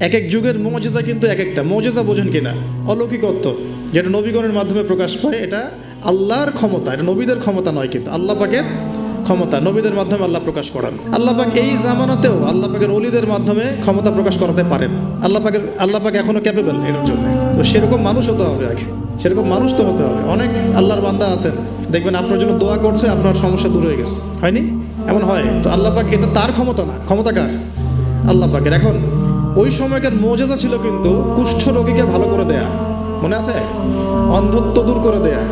এক এক যুগের মুজিজা কিন্তু এক একটা মুজিজা, বোঝেন কিনা, অলৌকিকত্ব যেটা নবীগণের মাধ্যমে প্রকাশ পায়, এটা আল্লাহর ক্ষমতা, এটা নবীদের ক্ষমতা নয়, কিন্তু আল্লাহ পাকের ক্ষমতা, নবীদের মাধ্যমে আল্লাহ প্রকাশ করান। আল্লাহ পাক এই জামানাতেও আল্লাহ পাকের ওলিদের মাধ্যমে ক্ষমতা প্রকাশ করাতে পারেন। আল্লাহ পাক এখনো ক্যাপেবল এর জন্য। তো সেরকম মানুষ হতে হবে আগে, সেরকম মানুষ তো হতে হবে। অনেক আল্লাহর বান্দা আছেন, দেখবেন আপনার জন্য দোয়া করছে, আপনার সমস্যা দূর হয়ে গেছে, হয়নি? এমন হয়। তো আল্লাহ পাক, এটা তার ক্ষমতা না, ক্ষমতা কার? আল্লাহ পাকের। এখন ওই সময়কার মুজিজা ছিল কিন্তু কুষ্ঠ রোগীকে ভালো করে দেয়া, মনে আছে? অন্ধত্ব দূর করে দেয়া,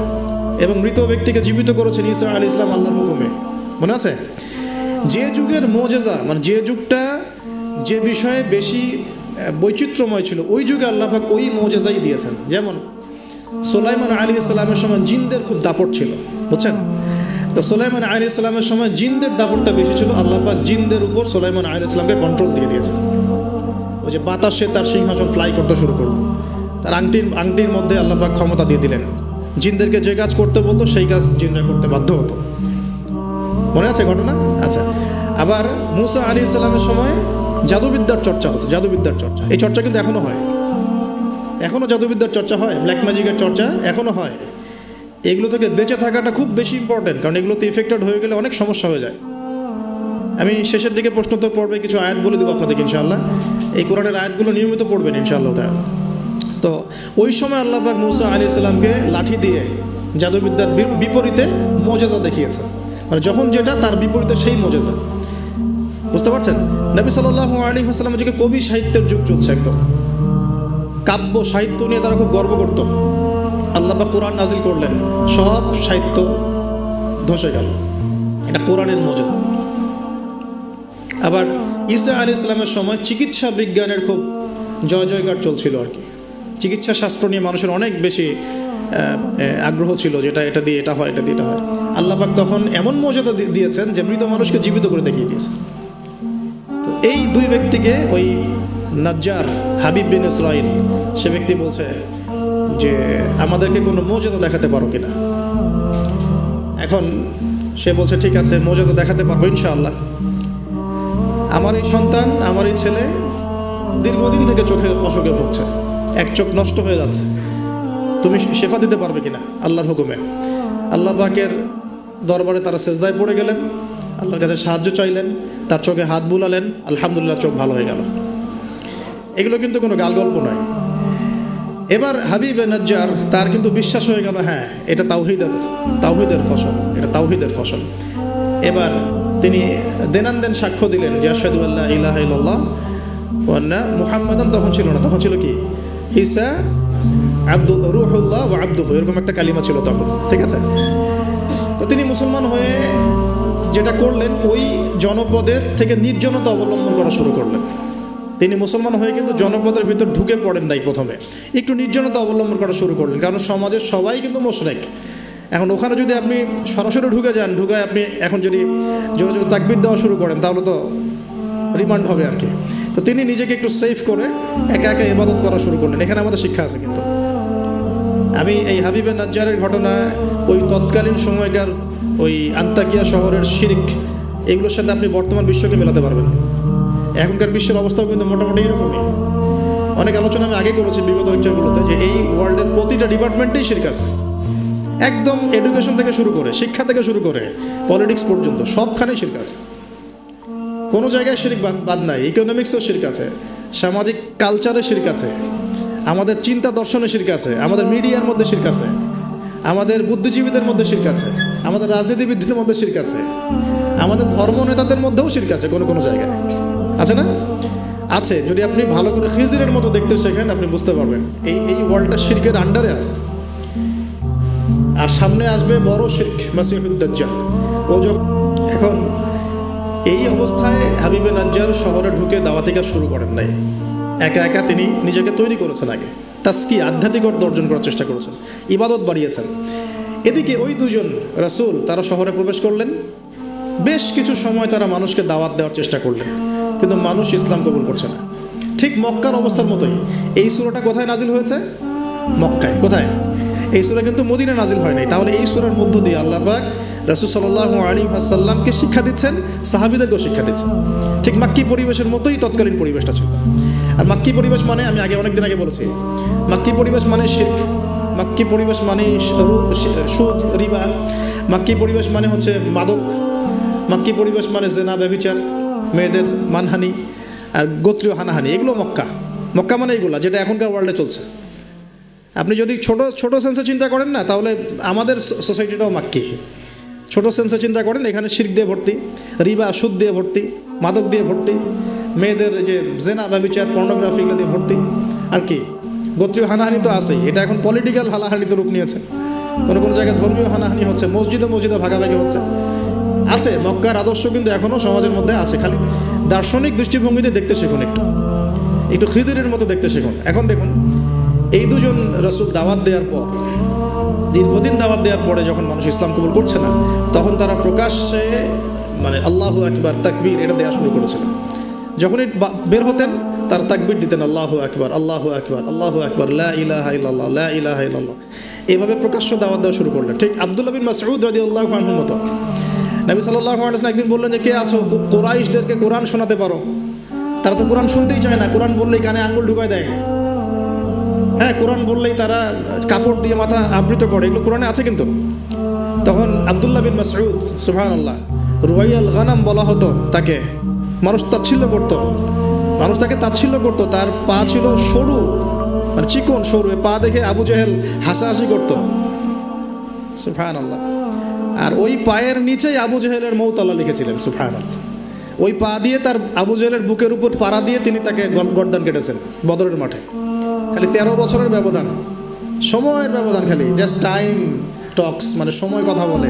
এবং মৃত ব্যক্তিকে জীবিত করেছেন ঈসা আলাইহিস সালাম আল্লাহর হুকুমে, মনে আছে? যে যুগের মুজিজা, মানে যে যুগটা যে বিষয়ে বেশি বৈচিত্র্যময় ছিল, ওই যুগে আল্লাহ পাক ওই মুজিজাই দিয়েছেন। যেমন সুলাইমান আলাইহিস সালামের সময় জিনদের খুব দাপট ছিল, বুঝছেন? তো সুলাইমান আলাইহিস সালামের সময় জিনদের দাপটটা বেশি ছিল। আল্লাহ পাক জিনদের উপর সুলাইমান আলাইহিস সালামকে কন্ট্রোল দিয়ে দিয়েছেন। ওই যে বাতাসে তার সিংহাসন ফ্লাই করতে শুরু করলো, তার আংটির মধ্যে আল্লাহ পাক ক্ষমতা দিয়ে দিলেন। জিনদেরকে যে কাজ করতে বলতো সেই কাজ জিনরা করতে বাধ্য হতো, মনে আছে ঘটনা? আচ্ছা, আবার মুসা আলাইহিস সালামের সময় জাদুবিদ্যার চর্চা হতো, জাদুবিদ্যার চর্চা। এই চর্চা কিন্তু এখনো হয়, এখনো জাদুবিদ্যার চর্চা হয়, ব্ল্যাক ম্যাজিকের চর্চা এখনো হয়। এগুলো থেকে বেঁচে থাকাটা খুব বেশি ইম্পর্টেন্ট, কারণ এগুলোতে ইফেক্টেড হয়ে গেলে অনেক সমস্যা হয়ে যায়। আমি শেষের দিকে প্রশ্নোত্তর পর্বে কিছু আয়াত বলে দেবো আপনাদেরকে ইনশাআল্লাহ। এই কোরআনের আয়াতগুলো নিয়মিত পড়বেন ইনশাআল্লাহ তাআলা। তো ওই সময় আল্লাহ পাক মুসা আলাইহিস সালামকে লাঠি দিয়ে জাদুবিদ্যার বিপরীতে মুজিজা দেখিয়েছে, মানে যখন যেটা তার বিপরীতে সেই মুজিজা, বুঝতে পারছেন? নবী সাল্লাল্লাহু আলাইহি ওয়াসাল্লামের যুগে কবি সাহিত্যের যুগ চলছে, একদম কাব্য সাহিত্য নিয়ে তারা খুব গর্ব করত। আল্লাহ পাক কোরআন নাজিল করলেন, সব সাহিত্য ধসে গেল। এটা কোরআনের মুজিজা। আবার ঈসা আলাইহিস সালামের সময় চিকিৎসা বিজ্ঞানের খুব জয় জয়কার চলছিল আর কি। চিকিৎসা শাস্ত্র নিয়ে মানুষের অনেক বেশি আগ্রহ ছিল, যেটা এটা দিয়ে এটা হয়, এটা দিয়ে এটা হয়। আল্লাহ পাক তখন এমন মর্যাদা দিয়েছেন যে মৃত মানুষকে জীবিত করে দেখিয়ে দিয়েছেন। তো এই দুই ব্যক্তিকে ওই নাজ্জার হাবিব বিন ইসরাইল, সে ব্যক্তি বলছে যে আমাদেরকে কোনো মর্যাদা দেখাতে পারো কিনা। এখন সে বলছে ঠিক আছে, মর্যাদা দেখাতে পারবো ইনশাআল্লাহ। আমার এই সন্তান, আমার এই ছেলে দীর্ঘদিন থেকে চোখে অসুখে ভুগছে, এক চোখ নষ্ট হয়ে যাচ্ছে, তুমি শেফা দিতে পারবে কিনা আল্লাহর হুকুমে। আল্লাহ পাকের দরবারে তারা সেজদায় পড়ে গেলেন, আল্লাহর কাছে সাহায্য চাইলেন, তার চোখে হাত বুলালেন, আলহামদুলিল্লাহ চোখ ভালো হয়ে গেল। এগুলো কিন্তু কোনো গালগল্প নয়। এবার হাবিব নাজ্জার, তার কিন্তু বিশ্বাস হয়ে গেল, হ্যাঁ এটা তাওহীদের ফসল, এটা তাওহীদের ফসল। এবার তিনি দেনান সাক্ষ্য দিলেন যে আশহাদু আল্লা ইলাহা ইল্লাল্লাহ ওয়া আন্না মুহাম্মাদান, তখন ছিল না, তখন ছিল কি ঈসা রূহুল্লাহ ওয়া আবদুহু, এরকম একটা কালিমা ছিল তখন, ঠিক আছে? তো তিনি মুসলমান হয়ে যেটা করলেন, ওই জনপদের থেকে নির্জনতা অবলম্বন করা শুরু করলেন। তিনি মুসলমান হয়ে কিন্তু জনপদের ভিতর ঢুকে পড়েন নাই, প্রথমে একটু নির্জনতা অবলম্বন করা শুরু করলেন, কারণ সমাজের সবাই কিন্তু মুশরিক। এখন ওখানে যদি আপনি সরাসরি ঢুকে যান, ঢুকায় আপনি এখন যদি জোরে জোরে তাকবীর দেওয়া শুরু করেন, তাহলে তো রিমান্ড হবে আর কি। তো তিনি নিজেকে একটু সেফ করে একা একা ইবাদত করা শুরু করলেন। এখানে আমাদের শিক্ষা আছে কিন্তু। আমি এই হাবিব নাজ্জারের ঘটনা, ওই তৎকালীন সময়কার ওই আন্তাকিয়া শহরের শিরক, এগুলোর সাথে আপনি বর্তমান বিশ্বকে মেলাতে পারবেন। এখনকার বিশ্বের অবস্থাও কিন্তু মোটামুটি এরকমই। অনেক আলোচনা আমি আগে করেছি বিগত লেকচারগুলোতে, যে এই ওয়ার্ল্ডের প্রতিটা ডিপার্টমেন্টেই শিরক আছে, একদম এডুকেশন থেকে শুরু করে, শিক্ষা থেকে শুরু করে পলিটিক্স পর্যন্ত সবখানেই শিরক আছে। কোনো জায়গায় শিরক বাদ নাই। ইকোনমিক্সেও শিরক আছে, সামাজিক কালচারে শিরক আছে, আমাদের চিন্তা দর্শনে শিরক আছে, আমাদের মিডিয়ার মধ্যে শিরক আছে, আমাদের বুদ্ধিজীবীদের মধ্যে শিরক আছে, আমাদের রাজনীতিবিদদের মধ্যে শিরক আছে, আমাদের ধর্ম নেতাদের মধ্যেও শিরক আছে কোনো কোনো জায়গায়, আছে না? আছে। যদি আপনি ভালো করে খিজিরের মতো দেখতে শেখেন, আপনি বুঝতে পারবেন এই ওয়ার্ল্ডটা শিরকের আন্ডারে আছে। আর সামনে আসবে বড় শিরক, মাসিহুদ দাজ্জাল। ও যখন, এখন এই অবস্থায় হাবিব নাজ্জার শহরে ঢুকে দাওয়াতি কাজ শুরু করেন নাই, একা একা তিনি নিজেকে তৈরি করেছেন। আগে তাসকি, আধ্যাত্মিক অর্জন করার চেষ্টা করেছেন, ইবাদত বাড়িয়েছেন। এদিকে ওই দুজন রাসূল তারা শহরে প্রবেশ করলেন, বেশ কিছু সময় তারা মানুষকে দাওয়াত দেওয়ার চেষ্টা করলেন, কিন্তু মানুষ ইসলাম কবুল করছে না। ঠিক মক্কার অবস্থার মতোই। এই সূরাটা কোথায় নাজিল হয়েছে? মক্কায়। কোথায়? এই সূরা কিন্তু মদিনা নাজিল হয় নাই। তাহলে এই সূরার মধ্য দিয়ে আল্লাহ পাক রাসূল সাল্লাল্লাহু আলাইহি ওয়াসাল্লামকে শিক্ষা দিচ্ছেন, সাহাবীদেরকেও শিক্ষা দিচ্ছেন। ঠিক মাক্কি পরিবেশের মতোই তৎকালীন পরিবেশটা ছিল। আর মাক্কি পরিবেশ মানে আমি অনেকদিন আগে বলেছি, মাক্কি পরিবেশ মানে শিরক, মাক্কি পরিবেশ মানে সুদ রিবা, মাক্কি পরিবেশ মানে হচ্ছে মাদক, মাক্কি পরিবেশ মানে জেনা ব্যভিচার, মেয়েদের মানহানি আর গোত্রীয় হানাহানি, এগুলো মক্কা। মক্কা মানে এগুলো যেটা এখনকার ওয়ার্ল্ডে চলছে। আপনি যদি ছোট সেন্সে চিন্তা করেন না, তাহলে আমাদের সোসাইটিটাও মাক্কি। ছোট সেন্সে চিন্তা করেন, এখানে শিরক দিয়ে ভর্তি, রিবা সুদ দিয়ে ভর্তি, মাদক দিয়ে ভর্তি, মেয়েদের যে জেনা ব্যভিচার পর্নোগ্রাফি এগুলো দিয়ে ভর্তি, আর কি গোত্রীয় হানাহানি তো আছেই। এটা এখন পলিটিক্যাল হানাহানিতে রূপ নিয়েছে, কোনো জায়গায় ধর্মীয় হানাহানি হচ্ছে, মসজিদে ভাগাভাগি হচ্ছে। আছে মক্কার আদর্শ কিন্তু এখনও সমাজের মধ্যে আছে, খালি দার্শনিক দৃষ্টিভঙ্গিতে দেখতে শিখুন, একটু খিদিরের মতো দেখতে শিখুন। এখন দেখুন, এই দুজন রাসূল দাওয়াত দেওয়ার পর, দীর্ঘদিন দাওয়াত দেওয়ার পরে যখন মানুষ ইসলাম কবুল করছে না, তখন তারা প্রকাশ্যে মানে আল্লাহু আকবার তাকবীর এটা দেওয়া শুরু করেছিলেন। যখনই বের হতেন তার তাকবীর দিতেন, আল্লাহু আকবার আল্লাহু আকবার আল্লাহু আকবার লা ইলাহা ইল্লাল্লাহ লা ইলাহা ইল্লাল্লাহ, এভাবে প্রকাশ্য দাওয়াত দেওয়া শুরু করলেন। ঠিক আব্দুল্লাহ বিন মাসউদ রাদিয়াল্লাহু আনহুর মতো। নবী সাল্লাল্লাহু আলাইহি ওয়াসাল্লাম একদিন বললেন যে, কে আছো কুরাইশদেরকে কোরআন শোনাতে পারো? তারা তো কোরআন শুনতেই চায় না, কোরআন বললেই কানে আঙ্গুল ঢুকায় দেয়। হ্যাঁ, কোরআন বললেই তারা কাপড় দিয়ে মাথা আবৃত করে, এগুলো কোরআনে আছে কিন্তু। তখন আব্দুল্লাহ বিন মাসউদ, সুবহানাল্লাহ, রুয়াইয়াল গানাম বলা হতো তাকে, মানুষ তাচ্ছিল্য করতো, মানুষ তাকে তাচ্ছিল্য করতো। তার পা ছিল সরু, মানে চিকন সরু, পা দেখে আবু জেহেল হাসাহাসি করতো, সুবহানাল্লাহ। আর ওই পায়ের নিচেই আবু জেহেলের মৌত আল্লাহ লিখেছিলেন, সুবহানাল্লাহ। ওই পা দিয়ে তার আবু জেহেলের বুকের উপর পাড়া দিয়ে তিনি তাকে গর্দান কেটেছেন বদরের মাঠে। খালি 13 বছরের ব্যবধান, সময়ের ব্যবধান, খালি জাস্ট টাইম টক্স, মানে সময় কথা বলে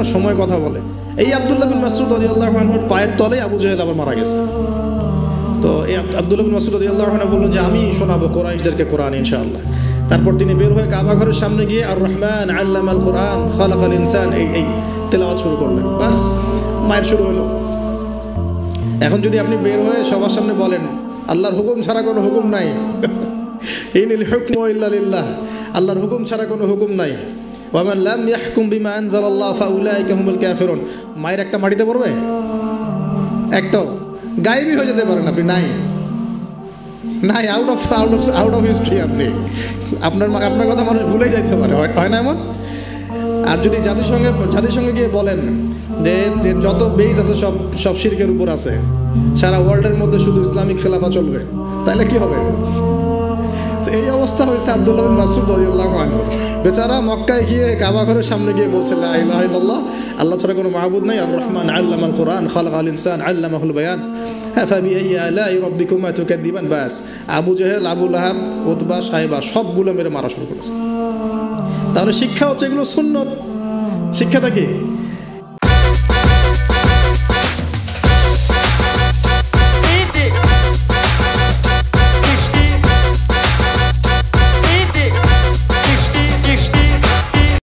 না, সময় কথা বলে। এই আব্দুল্লাহ বিন মাসউদ রাদিয়াল্লাহু আনহুর পায়ের তলে আবু জেহেল আবার মারা গেছে। তো এই আব্দুল্লাহ বিন মাসউদ রাদিয়াল্লাহু আনহু বললেন যে, আমি শোনাবো কোরাইশদেরকে কোরআন ইনশাআল্লাহ। তারপর তিনি বের হয়ে কাবা ঘরের সামনে গিয়ে আর রহমান আল্লামাল কোরআন খালাকাল ইনসান এই তেলাওয়াত শুরু করলেন। বাস, মায়ের শুরু হলো। এখন যদি আপনি বের হয়ে সবার সামনে বলেন, আল্লাহর হুকুম ছাড়া কোনো হুকুম নাই, ইনিল হুকমু ইল্লা লিল্লাহ, আল্লাহর হুকুম ছাড়া কোনো হুকুম নাই, ওয়া মান লাম ইয়াহকুম বিমা আনজালাল্লাহু ফাউলাইকা হুমুল কাফিরুন, মায়ের একটা মাটিতে পড়বে? একটাও গায়েবই হয়ে যেতে পারেন আপনি, নাই, আউট অফ হিস্ট্রি। আপনি আপনার কথা মানুষ ভুলে যাইতে পারে, হয় না এমন? আর যদি জাতিসংঘে গিয়ে বলেন যে যত বেস আছে সব শিরকের উপর আছে, সারা ওয়ার্ল্ডের মধ্যে শুধু ইসলামিক খেলাফা চলবে, তাহলে কি হবে? তো এই অবস্থা হয়েছে আব্দুল্লাহ বিন মাসউদ রাদিয়াল্লাহু আনহু। বেচারা মক্কায় গিয়ে কাবা ঘরের সামনে গিয়ে বলছে, লা ইলাহা ইল্লাল্লাহ, আল্লাহ ছাড়া কোনো মাবুদ নাই, আর রহমান আল্লামাল কোরআন খালাকাল ইনসান আল্লামাহুল বায়ান ফাবিআইয়ি আলাই রাব্বিকুমা তুকাদ্দিবান। বাস, আবু জেহেল, আবু লাহাব, উতবা, সাইবা সবগুলো মেরে মারা শুরু করেছে। তাহলে শিক্ষা হচ্ছে এগুলো সুন্নত। শিক্ষাটা কি?